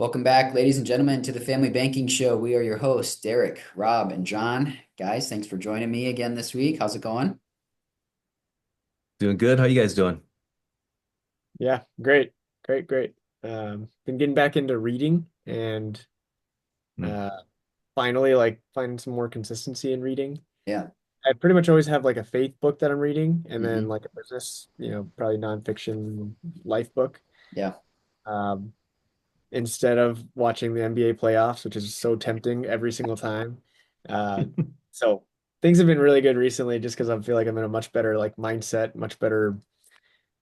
Welcome back, ladies and gentlemen, to the Family Banking Show. We are your hosts, Derek, Rob, and John. Guys, thanks for joining me again this week. How's it going? Doing good. How you guys doing? Yeah, great, great, great. Been getting back into reading and Hmm. uh, finally like finding some more consistency in reading. Yeah. I pretty much always have like a faith book that I'm reading, and then Hmm. like a business, probably nonfiction life book. Yeah. Um, Instead of watching the NBA playoffs, which is so tempting every single time. Uh, so things have been really good recently, just because I feel like I'm in a much better like mindset, much better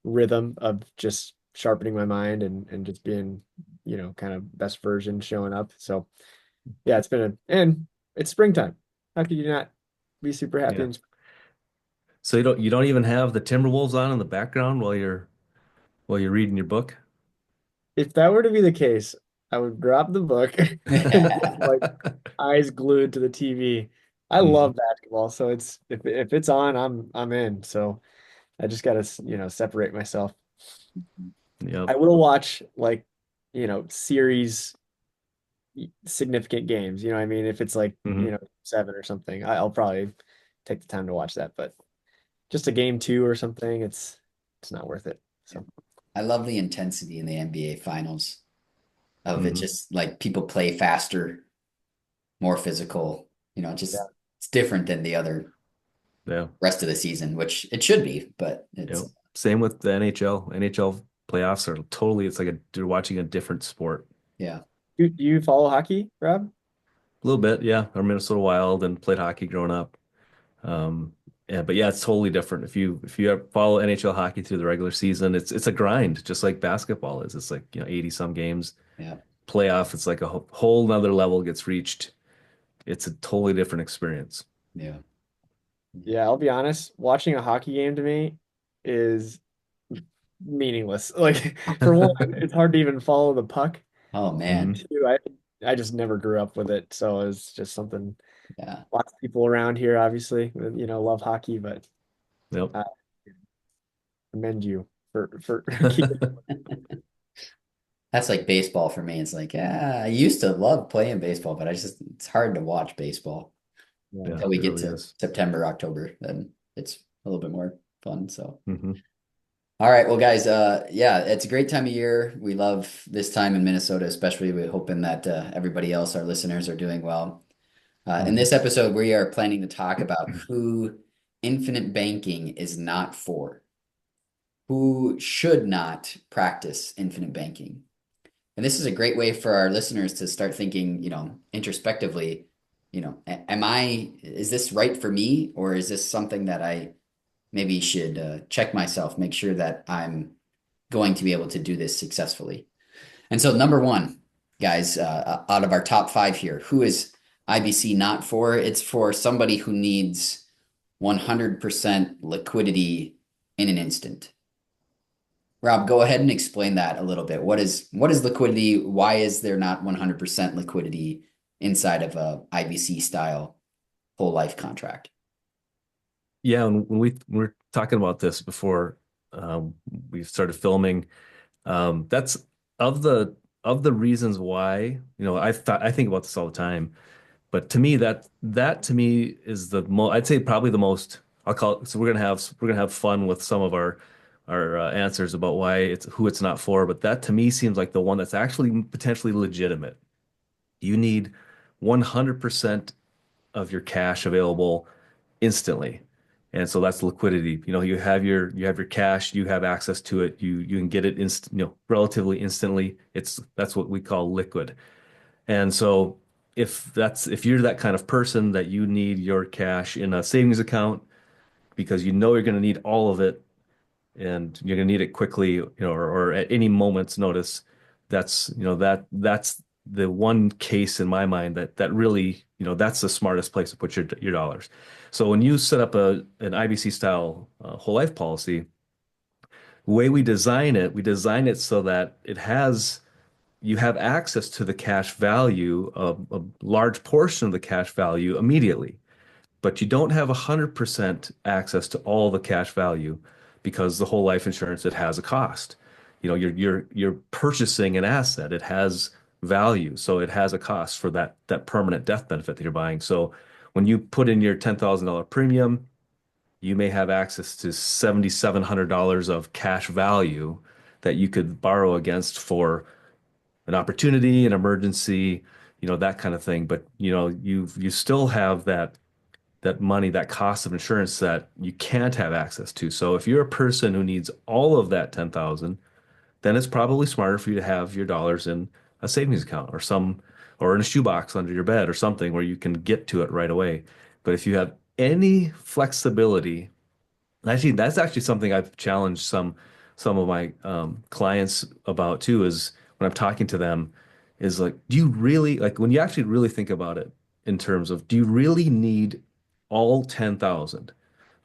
rhythm of just sharpening my mind and just being, kind of best version showing up. So yeah, and it's springtime. How could you not be super happy? Yeah. So you don't even have the Timberwolves on in the background while you're reading your book? If that were to be the case, I would drop the book and just like eyes glued to the TV. I Mhm. love basketball, so it's if it's on, I'm in. So I just gotta, separate myself. Yep. I will watch like, series significant games. You know what I mean? If it's like, Hmm. seven or something, I'll probably take the time to watch that. But just a game two or something, it's not worth it. So I love the intensity in the NBA finals of it, Hmm. just like people play faster, more physical, yeah. just it's different than the other Yeah. rest of the season, which it should be, but it's Yep. Same with the NHL. NHL playoffs are totally, it's like you're watching a different sport. yeah. Do you follow hockey, Rob? A little bit, yeah. Our Minnesota Wild and played hockey growing up. Yeah, but yeah, it's totally different. If you follow NHL hockey through the regular season, it's a grind, just like basketball is. It's like, 80 some games. Yeah. Playoff, it's like a whole nother level gets reached. It's a totally different experience. Yeah. Yeah, I'll be honest, watching a hockey game to me is meaningless. Like for one, it's hard to even follow the puck. Oh Hmm. man. Two, I just never grew up with it, so it's just something. Yeah. Lots of people around here, obviously, love hockey, but Yep. I commend you for keeping. That's like baseball for me. It's like, yeah, I used to love playing baseball, but it's hard to watch baseball Yeah. Yeah, until we it get really to is. September, October. Then it's a little bit more fun. So, Hmm. all right, well, guys, yeah, it's a great time of year. We love this time in Minnesota, especially. We're hoping that everybody else, our listeners, are doing well. In Hmm. this episode, we are planning to talk about who infinite banking is not for, who should not practice infinite banking. And this is a great way for our listeners to start thinking, introspectively, is this right for me? Or is this something that I maybe should check myself, make sure that I'm going to be able to do this successfully? And so, number one, guys, out of our top five here, who is IBC not for? It's for somebody who needs 100% liquidity in an instant. Rob, go ahead and explain that a little bit. What is liquidity? Why is there not 100% liquidity inside of a IBC style whole life contract? Yeah, and when we were talking about this before um, we started filming, that's of the of the reasons why, I think about this all the time. But to me, that to me is the most, I'd say probably the most, I'll call it, so we're gonna have fun with some of our answers about why it's not for, but that to me seems like the one that's actually potentially legitimate. You need 100% of your cash available instantly. And so that's liquidity. You have your cash, you have access to it, you can get it relatively instantly. That's what we call liquid. And so if you're that kind of person that you need your cash in a savings account because you know you're going to need all of it and you're going to need it quickly, or at any moment's notice, that's the one case in my mind that really, that's the smartest place to put your dollars. So when you set up an IBC style whole life policy, the way we design it so that you have access to the cash value, a large portion of the cash value immediately, but you don't have 100% access to all the cash value because the whole life insurance, it has a cost. You're purchasing an asset. It has value. So it has a cost for that permanent death benefit that you're buying. So when you put in your $10,000 premium, you may have access to $7,700 of cash value that you could borrow against for an opportunity, an emergency, that kind of thing. But you still have that money, that cost of insurance that you can't have access to. So if you're a person who needs all of that 10,000, then it's probably smarter for you to have your dollars in a savings account or in a shoebox under your bed or something where you can get to it right away. But if you have any flexibility, actually, that's actually something I've challenged some of my clients about too, is when I'm talking to them, is like, do you really, like, when you actually really think about it in terms of, do you really need all 10,000?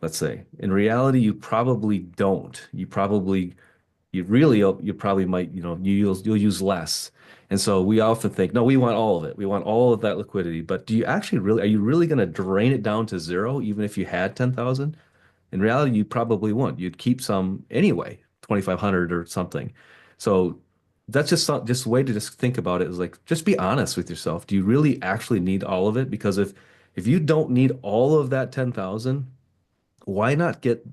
Let's say. In reality, you probably don't. You probably might, you'll use less. And so we often think, no, we want all of it. We want all of that liquidity. But are you really going to drain it down to zero, even if you had 10,000? In reality, you probably won't. You'd keep some anyway, 2,500 or something. So that's just a way to just think about it is like, just be honest with yourself. Do you really actually need all of it? Because if you don't need all of that 10,000, why not get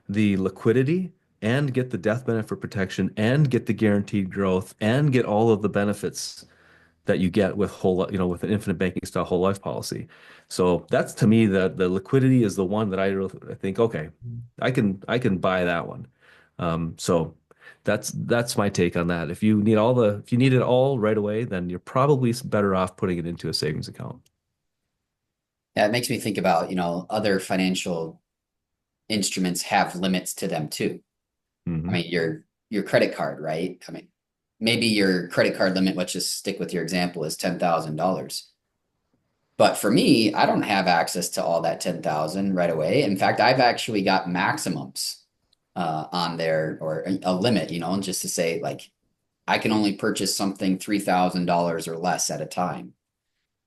the liquidity and get the death benefit protection and get the guaranteed growth and get all of the benefits that you get with with an infinite banking style whole life policy. So that's to me the liquidity is the one that I think, okay, I can buy that one. So that's my take on that. If you need it all right away, then you're probably better off putting it into a savings account. Yeah, it makes me think about, other financial instruments have limits to them too. I Hmm. mean, your credit card, right? I mean, maybe your credit card limit, let's just stick with your example, is $10,000. But for me, I don't have access to all that 10,000 right away. In fact, I've actually got maximums on there, or a limit, just to say, like, I can only purchase something $3,000 or less at a time,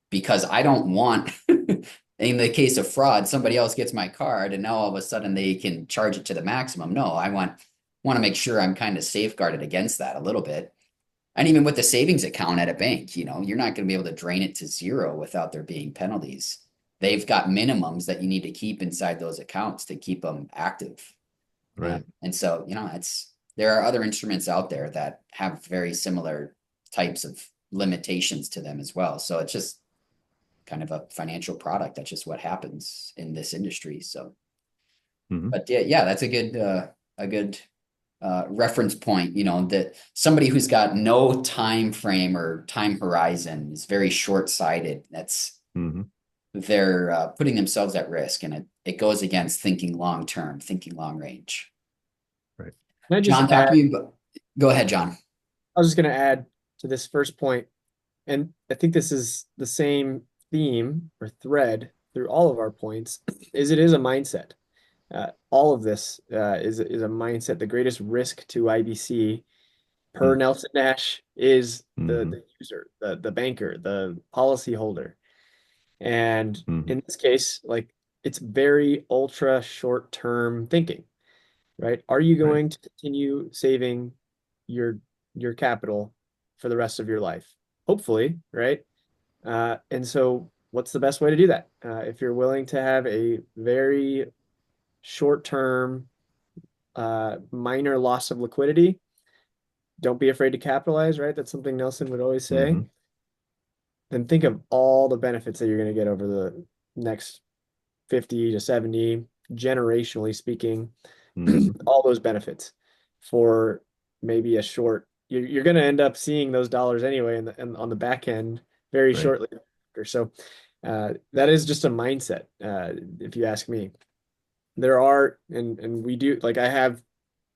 because I don't want, in the case of fraud, somebody else gets my card and now all of a sudden they can charge it to the maximum. No, I want to make sure I'm kind of safeguarded against that a little bit. And even with the savings account at a bank, you're not going to be able to drain it to zero without there being penalties. They've got minimums that you need to keep inside those accounts to keep them active. Right. And so, there are other instruments out there that have very similar types of limitations to them as well. So it's just kind of a financial product. That's just what happens in this industry. So, Hmm. but yeah, that's a good reference point. That somebody who's got no time frame or time horizon is very short sighted. Hmm. They're putting themselves at risk, and it goes against thinking long term, thinking long range. Right. Can I John, just talk to add, me. Go ahead, John. I was just going to add to this first point, and I think this is the same theme or thread through all of our points, is it is a mindset. All of this is a mindset. The greatest risk to IBC, per Mm. Nelson Nash, is the Hmm. the user, the banker, the policy holder. And Hmm. in this case, like, it's very ultra short term thinking, right? Are you Right. going to continue saving your your capital for the rest of your life? Hopefully, right? And so what's the best way to do that? If you're willing to have a very short term minor loss of liquidity, don't be afraid to capitalize, right? That's something Nelson would always say. Hmm. Then think of all the benefits that you're going to get over the next 50 to 70, generationally speaking, Hmm. all those benefits for maybe a short, you're going to end up seeing those dollars anyway and on the back end very Right. shortly after. So that is just a mindset, if you ask me. There are, and we do, like, I have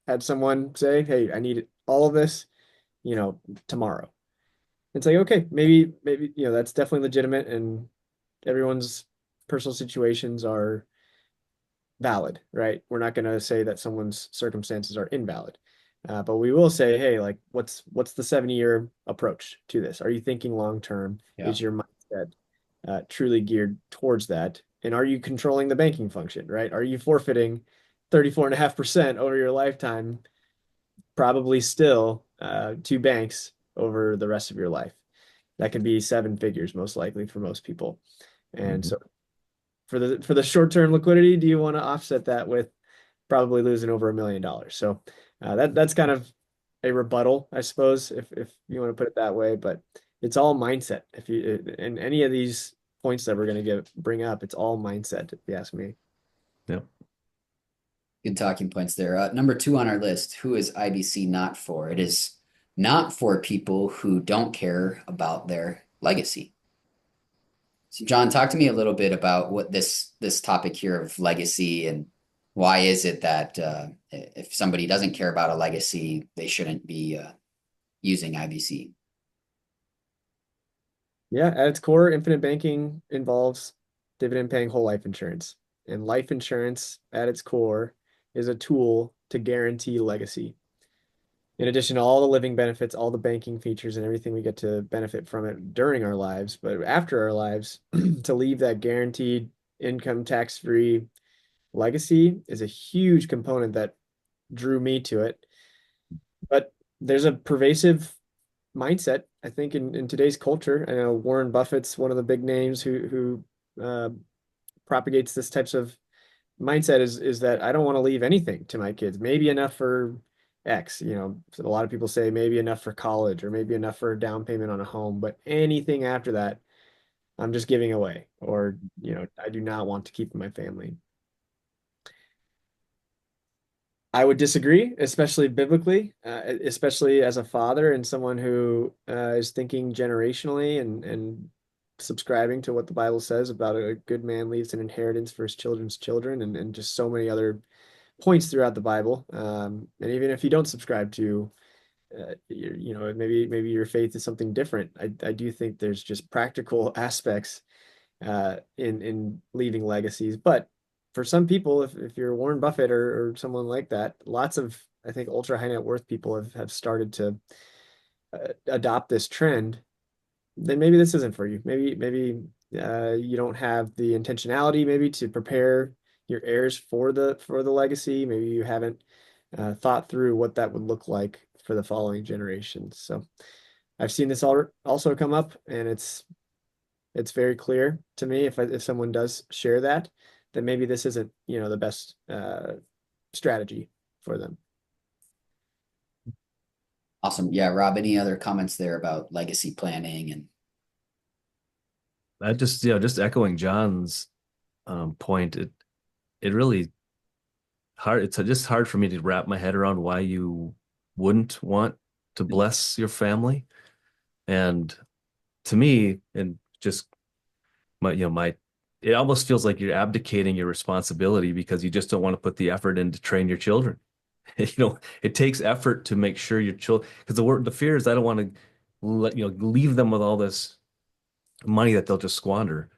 had someone say, hey, I need all of this, tomorrow. It's like, okay, maybe, that's definitely legitimate, and everyone's personal situations are valid, right? We're not going to say that someone's circumstances are invalid. But we will say, hey, like, what's the 70-year approach to this? Are you thinking long term? Yeah. Is your mindset truly geared towards that? And are you controlling the banking function, right? Are you forfeiting 34.5% over your lifetime, probably still to banks over the rest of your life? that could be seven figures most likely for most people. And Mhm. so for the short-term liquidity, do you want to offset that with probably losing over $1 million? So that's kind of a rebuttal, I suppose, if you want to put it that way. But it's all mindset. If you and any of these points that we're going to bring up, it's all mindset, if you ask me. Yep. Good talking points there. Number 2 on our list, who is IBC not for? It is not for people who don't care about their legacy. So John, talk to me a little bit about what this topic here of legacy, and why is it that if somebody doesn't care about a legacy, they shouldn't be using IBC. Yeah, at its core, infinite banking involves dividend paying whole life insurance. And life insurance at its core is a tool to guarantee legacy. In addition to all the living benefits, all the banking features, and everything we get to benefit from it during our lives, but after our lives, to leave that guaranteed income tax-free legacy is a huge component that drew me to it. But there's a pervasive mindset, I think, in today's culture. I know Warren Buffett's one of the big names who propagates this types of mindset is that I don't want to leave anything to my kids. Maybe enough for X, a lot of people say maybe enough for college or maybe enough for a down payment on a home, but anything after that, I'm just giving away, or, I do not want to keep in my family. I would disagree, especially biblically, especially as a father and someone who is thinking generationally and subscribing to what the Bible says about a good man leaves an inheritance for his children's children, and just so many other points throughout the Bible. And even if you don't subscribe to, maybe your faith is something different. I do think there's just practical aspects in leaving legacies. But for some people, if you're Warren Buffett or someone like that, lots of, I think, ultra high net worth people have started to adopt this trend. Then maybe this isn't for you. Maybe you don't have the intentionality maybe to prepare your heirs for the legacy. Maybe you haven't thought through what that would look like for the following generations. So I've seen this also come up, and it's very clear to me if someone does share that, then maybe this isn't, the best strategy for them. Awesome. Yeah, Rob, any other comments there about legacy planning? And I just, just echoing John's point, it really hard. It's just hard for me to wrap my head around why you wouldn't want to bless your family. And to me, and just my, it almost feels like you're abdicating your responsibility because you just don't want to put the effort in to train your children. It takes effort to make sure your children, because the fear is I don't want to leave them with all this money that they'll just squander.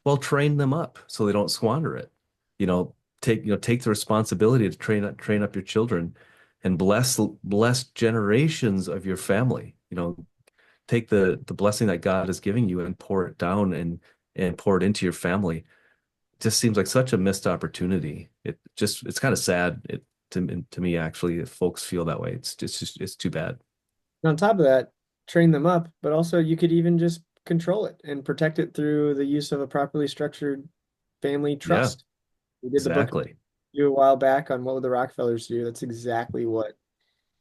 Well, train them up so they don't squander it. You know, take the responsibility to train up your children and bless generations of your family. Take the blessing that God is giving you and pour it down and pour it into your family. It just seems like such a missed opportunity. It's kind of sad to me actually if folks feel that way. It's too bad. And on top of that, train them up, but also you could even just control it and protect it through the use of a properly structured family Yeah, trust. We did the book exactly. a while back on what would the Rockefellers do. That's exactly what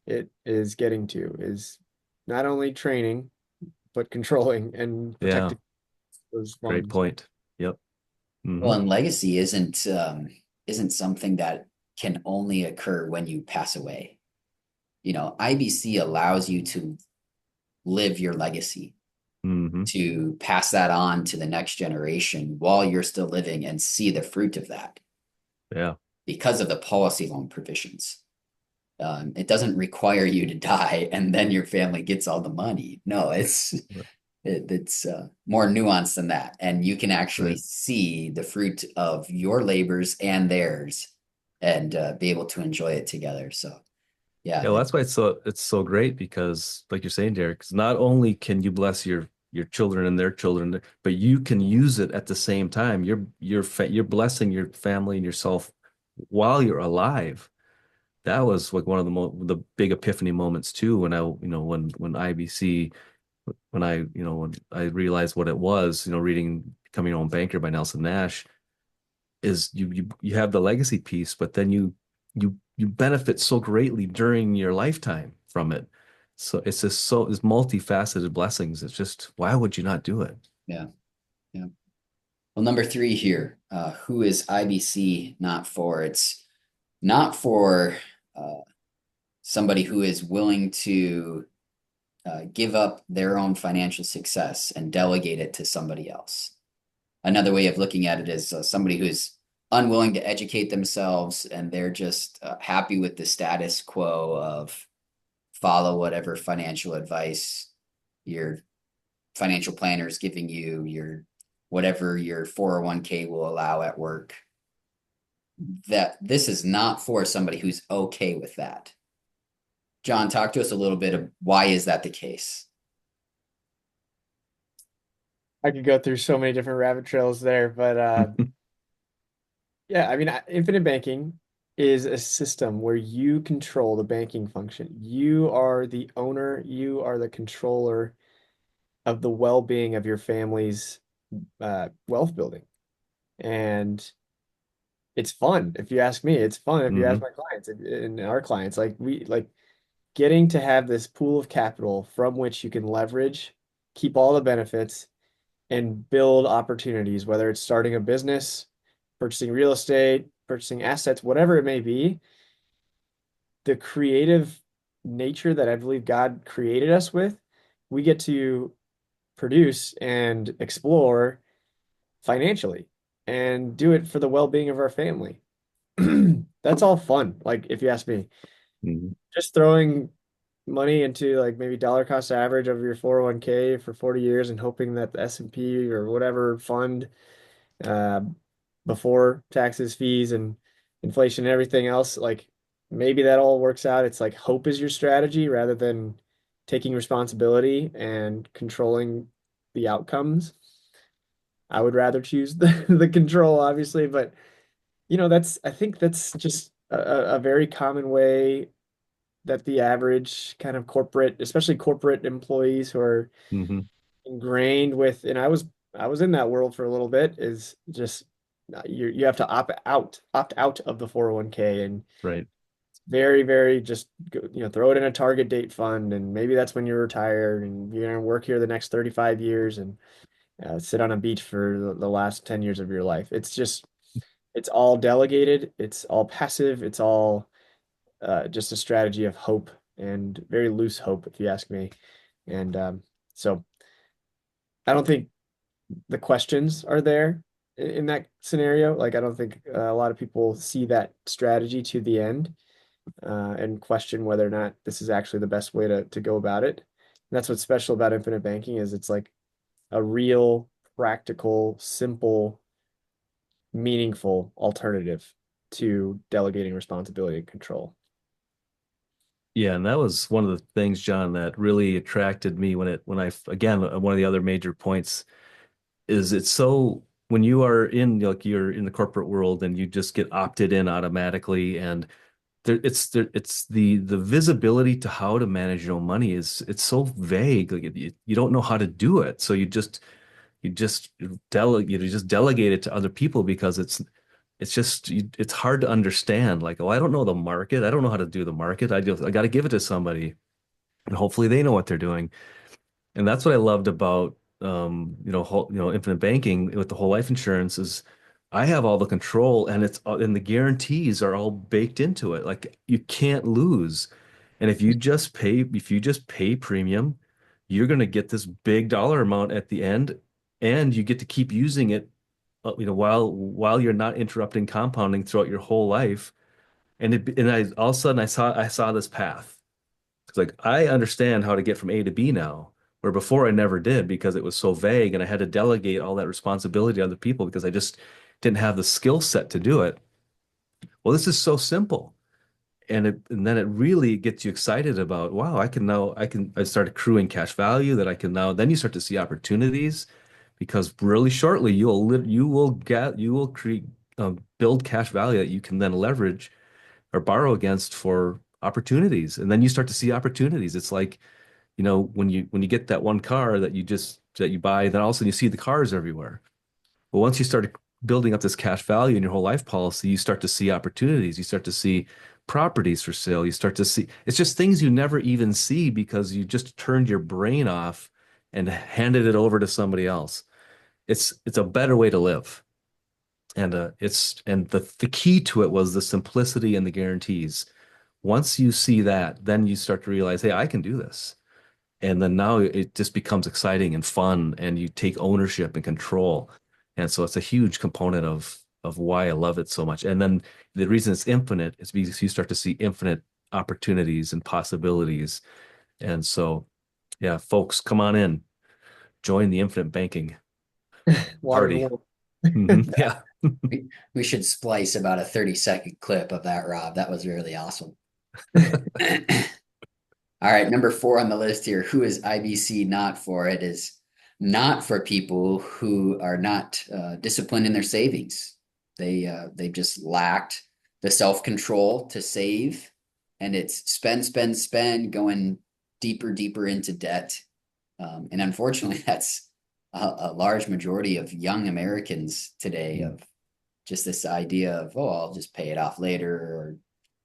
it is getting to, is not only training, but controlling and Yeah, protecting those great funds. point. Yep. well, Hmm. and legacy isn't something that can only occur when you pass away. IBC allows you to live your legacy, Hmm. to pass that on to the next generation while you're still living and see the fruit of that Yeah. because of the policy loan provisions. It doesn't require you to die and then your family gets all the money. No, it's more nuanced than that, and you can actually Right. see the fruit of your labors and theirs, and be able to enjoy it together. So, yeah, Yeah, well, that's why it's so great because, like you're saying, Derek, 'cause not only can you bless your children and their children, but you can use it at the same time. You're blessing your family and yourself while you're alive. That was like one of the big epiphany moments too when when IBC when I realized what it was, reading Becoming Your Own Banker by Nelson Nash, is you have the legacy piece, but then you benefit so greatly during your lifetime from it. So it's multifaceted blessings. It's just, why would you not do it? Yeah. Yeah. Well, number three here, who is IBC not for? It's not for uh, somebody who is willing to give up their own financial success and delegate it to somebody else. Another way of looking at it is somebody who is unwilling to educate themselves and they're just happy with the status quo of follow whatever financial advice your financial planner is giving you, your whatever your 401k will allow at work. That this is not for somebody who's okay with that. John, talk to us a little bit of why is that the case? I could go through so many different rabbit trails there, but yeah, I mean, infinite banking is a system where you control the banking function. You are the owner, you are the controller of the well-being of your family's wealth building. And it's fun. If you ask me, it's fun. If you ask Hmm. my clients and our clients, like we like getting to have this pool of capital from which you can leverage, keep all the benefits, and build opportunities, whether it's starting a business, purchasing real estate, purchasing assets, whatever it may be. The creative nature that I believe God created us with, we get to produce and explore financially and do it for the well-being of our family. That's all fun. Like if you ask me, Hmm. just throwing money into like maybe dollar cost average of your 401k for 40 years and hoping that the S&P or whatever fund uh, before taxes, fees, and inflation and everything else, like maybe that all works out. It's like hope is your strategy rather than taking responsibility and controlling the outcomes. I would rather choose the control, obviously, but that's I think that's just a very common way that the average kind of corporate, especially corporate employees who are Hmm. ingrained with, and I was in that world for a little bit, is just you have to opt out of the 401k and Right. very, very just throw it in a target date fund, and maybe that's when you're retired and you're gonna work here the next 35 years and sit on a beach for the last 10 years of your life. It's all delegated, it's all passive, it's all just a strategy of hope and very loose hope, if you ask me. And so I don't think the questions are there in that scenario. Like, I don't think a lot of people see that strategy to the end and question whether or not this is actually the best way to go about it. And that's what's special about infinite banking is it's like a real, practical, simple, meaningful alternative to delegating responsibility and control. Yeah, and that was one of the things, John, that really attracted me when I again, one of the other major points is it's so when you are in like you're in the corporate world and you just get opted in automatically, and it's the visibility to how to manage your own money is it's so vague. Like you don't know how to do it, so you just delegate it to other people because it's just it's hard to understand. Like, oh, I don't know the market. I don't know how to do the market. I got to give it to somebody, and hopefully they know what they're doing. And that's what I loved about infinite banking with the whole life insurance is I have all the control and and the guarantees are all baked into it. Like you can't lose. And if you just pay premium, you're going to get this big dollar amount at the end and you get to keep using it while you're not interrupting compounding throughout your whole life. And I all of a sudden I saw this path. It's like I understand how to get from A to B now, where before I never did because it was so vague and I had to delegate all that responsibility to other people because I just didn't have the skill set to do it. Well, this is so simple. And then it really gets you excited about, wow, I start accruing cash value that I can now then you start to see opportunities because really shortly you will create build cash value that you can then leverage or borrow against for opportunities. And then you start to see opportunities. It's like when you get that one car that you buy, then all of a sudden you see the cars everywhere. Well, once you start building up this cash value in your whole life policy, you start to see opportunities. You start to see properties for sale. You start to see it's just things you never even see because you just turned your brain off and handed it over to somebody else. It's a better way to live. And the key to it was the simplicity and the guarantees. Once you see that, then you start to realize, hey, I can do this. And then now it just becomes exciting and fun, and you take ownership and control. And so it's a huge component of why I love it so much. And then the reason it's infinite is because you start to see infinite opportunities and possibilities. And so, yeah, folks, come on in, join the infinite banking party. Watermelon. Yeah. We should splice about a 30-second clip of that, Rob. That was really awesome. All right, number 4 on the list here. Who is IBC not for? It is not for people who are not disciplined in their savings. They've just lacked the self-control to save, and it's spend, spend, spend, going deeper, deeper into debt. And unfortunately, that's a large majority of young Americans today, of just this idea of, oh, I'll just pay it off later, or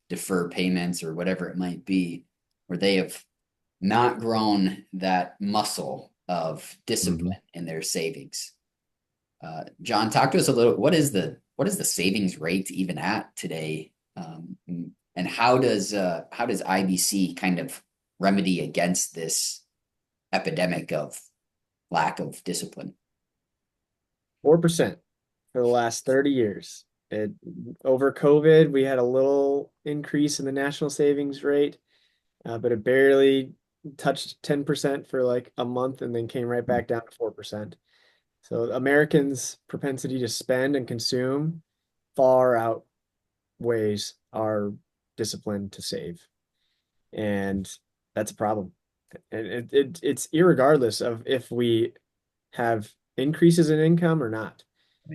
defer payments, or whatever it might be, where they have not grown that muscle of discipline in their savings. John, talk to us a little. What is the savings rate even at today, and how does IBC kind of remedy against this epidemic of lack of discipline? 4% for the last 30 years. Over COVID, we had a little increase in the national savings rate, but it barely touched 10% for like a month and then came right back down to 4%. So Americans' propensity to spend and consume far outweighs our discipline to save. And that's a problem. And it's irregardless of if we have increases in income or not.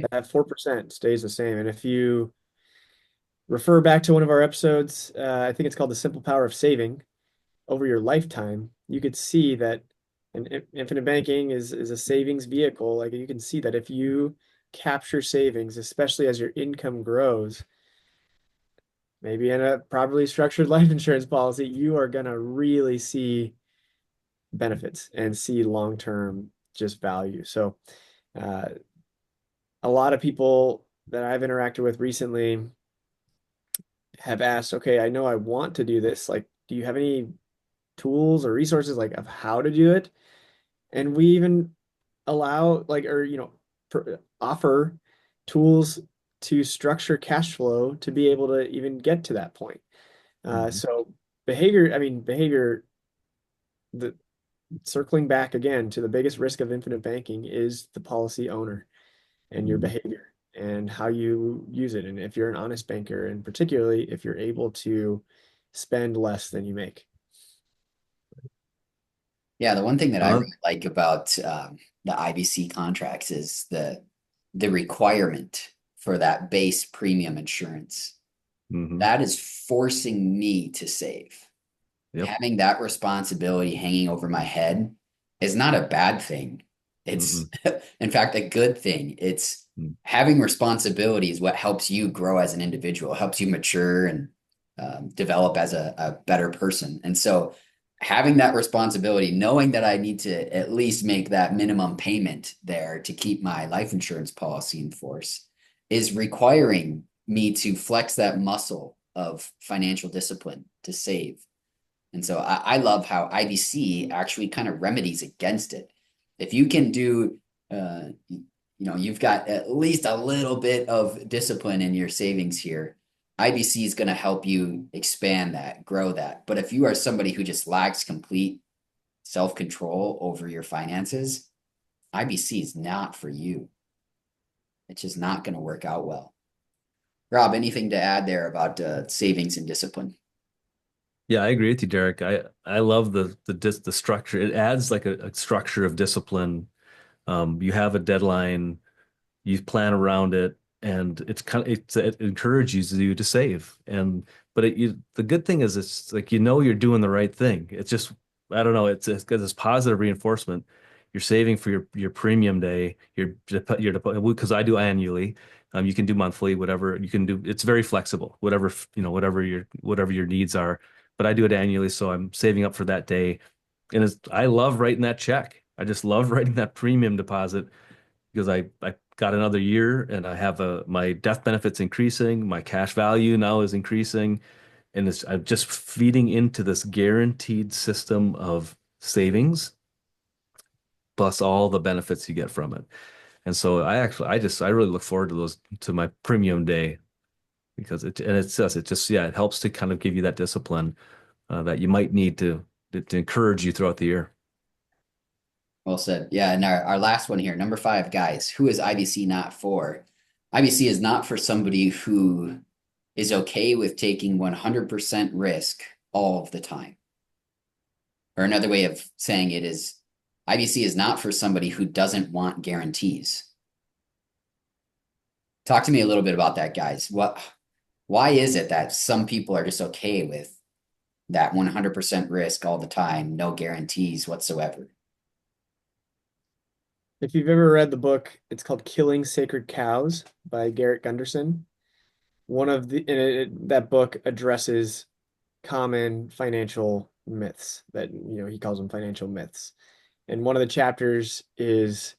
That 4% stays the same. And if you refer back to one of our episodes, I think it's called The Simple Power of Saving, over your lifetime, you could see that infinite banking is a savings vehicle. Like, you can see that if you capture savings, especially as your income grows, maybe in a properly structured life insurance policy, you are going to really see benefits and see long-term just value. So a lot of people that I've interacted with recently have asked, okay, I know I want to do this. Like, do you have any tools or resources like of how to do it? And we even allow like, or, offer tools to structure cash flow to be able to even get to that point. So behavior, the circling back again to the biggest risk of infinite banking is the policy owner and your behavior and how you use it. And if you're an honest banker, and particularly if you're able to spend less than you make. Yeah, the one thing that I really like about the IBC contracts is the requirement for that base premium insurance. That is forcing me to save. Yep. Having that responsibility hanging over my head is not a bad thing. It's, in fact, a good thing. It's having responsibility is what helps you grow as an individual, helps you mature and develop as a better person. And so having that responsibility, knowing that I need to at least make that minimum payment there to keep my life insurance policy in force, is requiring me to flex that muscle of financial discipline to save. And so I love how IBC actually kind of remedies against it. If you can do, you've got at least a little bit of discipline in your savings here, IBC is going to help you expand that, grow that. But if you are somebody who just lacks complete self-control over your finances, IBC is not for you. It's just not going to work out well. Rob, anything to add there about savings and discipline? Yeah, I agree with you, Derek. I love the structure. It adds like a structure of discipline. You have a deadline, you plan around it, and it encourages you to save. The good thing is it's like you're doing the right thing. It's just I don't know, it's got this positive reinforcement. You're saving for your premium day, your because I do annually. You can do monthly, whatever you can do. It's very flexible, whatever, whatever your needs are. But I do it annually, so I'm saving up for that day. And I love writing that check. I just love writing that premium deposit because I got another year and I have my death benefits increasing, my cash value now is increasing, and I'm just feeding into this guaranteed system of savings plus all the benefits you get from it. And so I really look forward to my premium day because it helps to kind of give you that discipline that you might need to encourage you throughout the year. Well said. Yeah, and our last one here, number 5, guys. Who is IBC not for? IBC is not for somebody who is okay with taking 100% risk all of the time. Or another way of saying it is IBC is not for somebody who doesn't want guarantees. Talk to me a little bit about that, guys. Why is it that some people are just okay with that 100% risk all the time, no guarantees whatsoever? If you've ever read the book, it's called Killing Sacred Cows by Garrett Gunderson. That book addresses common financial myths that, he calls them financial myths. And one of the chapters is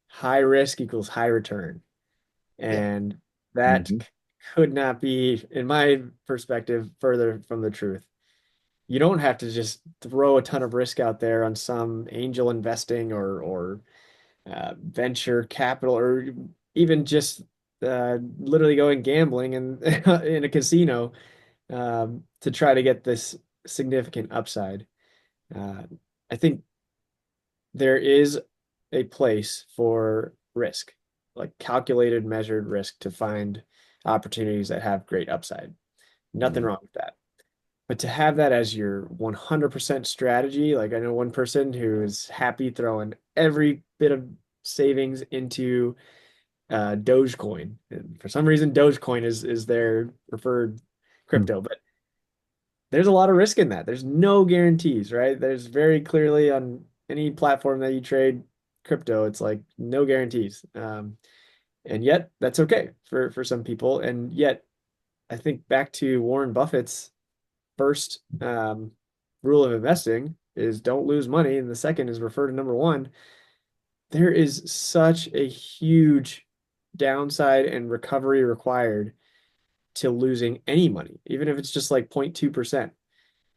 high risk equals high return. Yeah. And that Mhm. could not be, in my perspective, further from the truth. You don't have to just throw a ton of risk out there on some angel investing or venture capital, or even just literally going gambling and in a casino to try to get this significant upside. Uh, I think there is a place for risk, like calculated, measured risk to find opportunities that have great upside. Nothing Mhm. wrong with that. But to have that as your 100% strategy, like I know one person who is happy throwing every bit of savings into Dogecoin. And for some reason, Dogecoin is their preferred crypto, but there's a lot of risk in that. There's no guarantees, right? There's very clearly on any platform that you trade crypto, it's like no guarantees. And yet that's okay for some people. And yet I think back to Warren Buffett's first rule of investing is don't lose money, and the second is refer to number one. There is such a huge downside and recovery required to losing any money, even if it's just like 0.2%.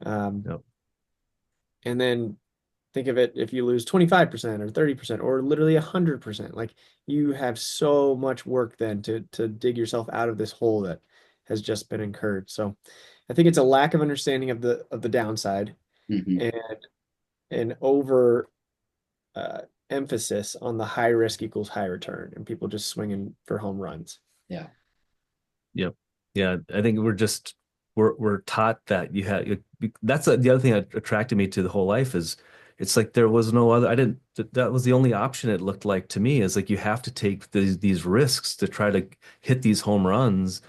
Um, Yep. and then think of it if you lose 25% or 30% or literally 100%, like you have so much work then to dig yourself out of this hole that has just been incurred. So I think it's a lack of understanding of the downside Mm-hmm. and an over emphasis on the high risk equals high return and people just swinging for home runs. Yeah. Yep. Yeah, I think we're taught that that's the other thing that attracted me to the whole life is it's like there was no other I didn't that was the only option it looked like to me is like you have to take these risks to try to hit these home runs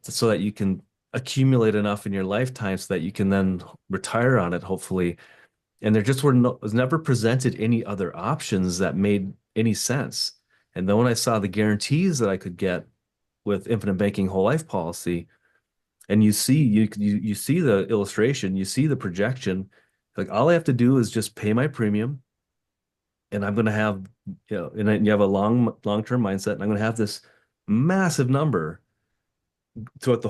so that you can accumulate enough in your lifetime so that you can then retire on it hopefully. And there just was never presented any other options that made any sense. And then when I saw the guarantees that I could get with infinite banking whole life policy, and you see the illustration, you see the projection, like all I have to do is just pay my premium, and I'm going to have, and then you have a long-term mindset, and I'm going to have this massive number throughout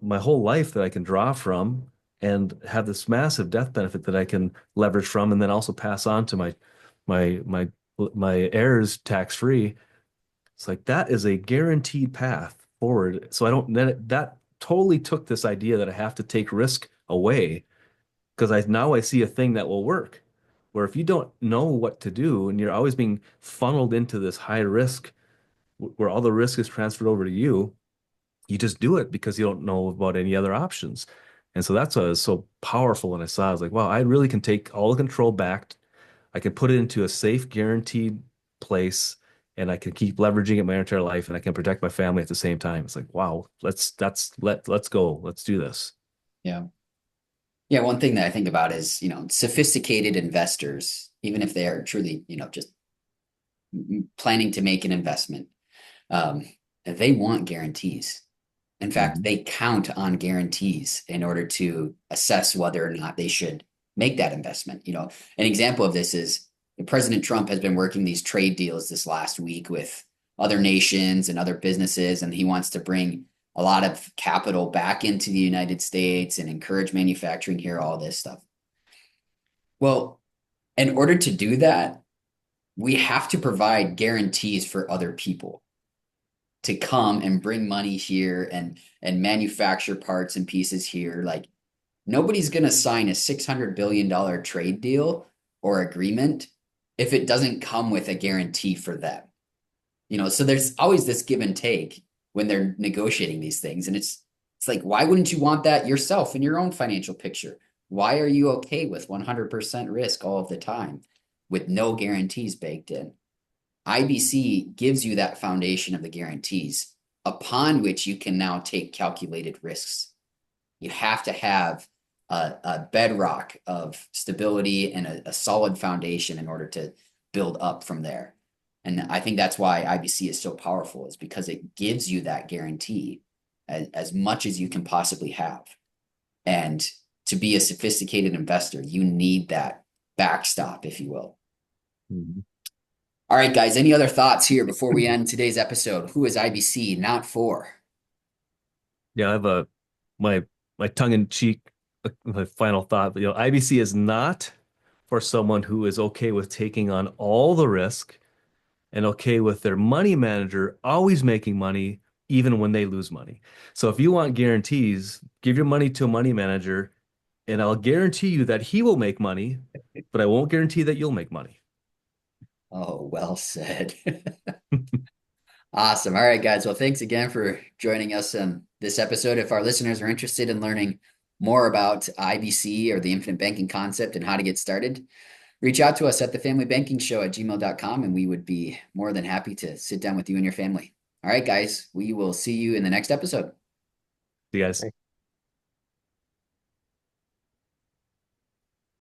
my whole life that I can draw from and have this massive death benefit that I can leverage from and then also pass on to my my my heirs tax free. It's like that is a guaranteed path forward. So I don't that totally took this idea that I have to take risk away because I see a thing that will work. Where if you don't know what to do and you're always being funneled into this high risk where all the risk is transferred over to you just do it because you don't know about any other options. And so that's why was so powerful when I saw it. I was like, wow, I really can take all the control back. I can put it into a safe, guaranteed place, and I can keep leveraging it my entire life, and I can protect my family at the same time. It's like, wow, let's go. Let's do this. Yeah. Yeah, one thing that I think about is, sophisticated investors, even if they are truly, just planning to make an investment, um, they want guarantees. In fact, Mhm. they count on guarantees in order to assess whether or not they should make that investment. An example of this is President Trump has been working these trade deals this last week with other nations and other businesses, and he wants to bring a lot of capital back into the United States and encourage manufacturing here, all this stuff. Well, in order to do that, we have to provide guarantees for other people to come and bring money here and manufacture parts and pieces here. Like nobody's going to sign a $600 billion trade deal or agreement if it doesn't come with a guarantee for them. So there's always this give and take when they're negotiating these things, and it's like, why wouldn't you want that yourself in your own financial picture? Why are you okay with 100% risk all of the time with no guarantees baked in? IBC gives you that foundation of the guarantees upon which you can now take calculated risks. You have to have a bedrock of stability and a solid foundation in order to build up from there. And I think that's why IBC is so powerful, is because it gives you that guarantee as much as you can possibly have. And to be a sophisticated investor, you need that backstop, if you will. Mhm. All right, guys, any other thoughts here before we end today's episode? Who is IBC not for? Yeah, I have my my tongue in cheek my final thought, but IBC is not for someone who is okay with taking on all the risk and okay with their money manager always making money even when they lose money. So if you want guarantees, give your money to a money manager and I'll guarantee you that he will make money, but I won't guarantee that you'll make money. Oh, well said. Awesome. All right, guys. Well, thanks again for joining us on this episode. If our listeners are interested in learning more about IBC or the infinite banking concept and how to get started, reach out to us at thefamilybankingshow at gmail.com, and we would be more than happy to sit down with you and your family. All right, guys. We will see you in the next episode. See you guys.